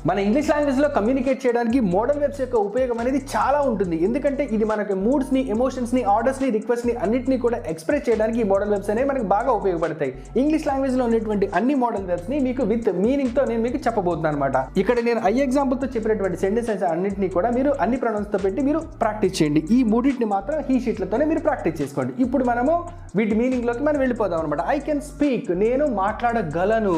మన ఇంగ్లీష్ లాంగ్వేజ్లో కమ్యూనికేట్ చేయడానికి మోడల్ వెబ్స్ యొక్క ఉపయోగం అనేది చాలా ఉంటుంది. ఎందుకంటే ఇది మనకి మూడ్స్ని, ఎమోషన్స్ని, ఆర్డర్స్ని, రిక్వెస్ట్ని అన్నింటినీ కూడా ఎక్స్ప్రెస్ చేయడానికి ఈ మోడల్ వెబ్స్ అనేవి మనకి బాగా ఉపయోగపడతాయి. ఇంగ్లీష్ లాంగ్వేజ్లో ఉన్నటువంటి అన్ని మోడల్ వెబ్స్ని మీకు విత్ మీనింగ్తో నేను మీకు చెప్పబోతున్నాను అనమాట. ఇక్కడ నేను ఐ ఎగ్జాంపుల్తో చెప్పినటువంటి సెంటెన్సెస్ అన్నింటినీ కూడా మీరు అన్ని ప్రొనౌన్స్తో పెట్టి మీరు ప్రాక్టీస్ చేయండి. ఈ మూడింటిని మాత్రం హీ షీట్లతోనే మీరు ప్రాక్టీస్ చేసుకోండి. ఇప్పుడు మనము వీటి మీనింగ్లోకి మనం వెళ్ళిపోదాం అనమాట. ఐ కెన్ స్పీక్, నేను మాట్లాడగలను.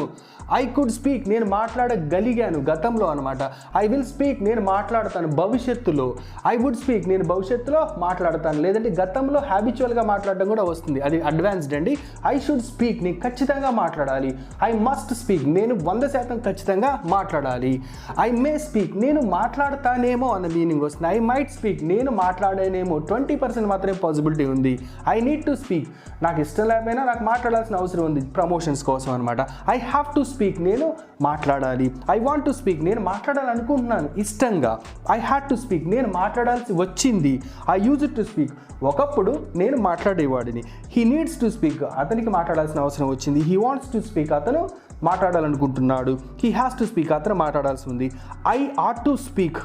ఐ కుడ్ స్పీక్, నేను మాట్లాడగలిగాను గతంలో అనమాట. ఐ విల్ స్పీక్, నేను మాట్లాడతాను భవిష్యత్తులో. ఐ వుడ్ స్పీక్, నేను భవిష్యత్తులో మాట్లాడతాను. లేదంటే గతంలో హ్యాబిచువల్గా మాట్లాడడం కూడా వస్తుంది, అది అడ్వాన్స్డ్ అండి. ఐ షుడ్ స్పీక్, నేను ఖచ్చితంగా మాట్లాడాలి. ఐ మస్ట్ స్పీక్, నేను 100% ఖచ్చితంగా మాట్లాడాలి. ఐ మే స్పీక్, నేను మాట్లాడతానేమో అన్న మీనింగ్ వస్తుంది. ఐ మైట్ స్పీక్, నేను మాట్లాడేనేమో 20% మాత్రమే పాసిబిలిటీ ఉంది. ఐ నీడ్ టు స్పీక్, నాకు ఇష్టం లేకపోయినా నాకు మాట్లాడాల్సిన అవసరం ఉంది ప్రమోషన్స్ కోసం అనమాట. ఐ హ్యావ్ టు స్పీక్, నేను మాట్లాడాలి. ఐ వాంట్ టు స్పీక్, నేను మాట్లాడాలనుకుంటున్నాను ఇష్టంగా. ఐ హ్యాడ్ టు స్పీక్, నేను మాట్లాడాల్సి వచ్చింది. ఐ యూజ్ టు స్పీక్, ఒకప్పుడు నేను మాట్లాడేవాడిని. హీ నీడ్స్ టు స్పీక్, అతనికి మాట్లాడాల్సిన అవసరం వచ్చింది. హీ వాంట్స్ టు స్పీక్, అతను మాట్లాడాలనుకుంటున్నాడు. హీ హ్యాస్ టు స్పీక్, అతను మాట్లాడాల్సి ఉంది. ఐ ఆట్ టు స్పీక్,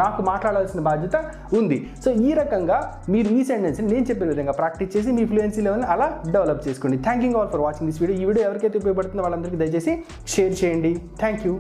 నాకు మాట్లాడాల్సిన బాధ్యత ఉంది. సో ఈ రకంగా మీరు ఈ సెంటెన్స్ని నేను చెప్పిన విధంగా ప్రాక్టీస్ చేసి మీ ఫ్లూయెన్సీ లెవెల్ని అలా డెవలప్ చేసుకోండి. Thank you all for watching this video. ఈ వీడియో ఎవరికైతే ఉపయోగపడుతుందో వాళ్ళందరికీ దయచేసి షేర్ చేయండి. Thank you.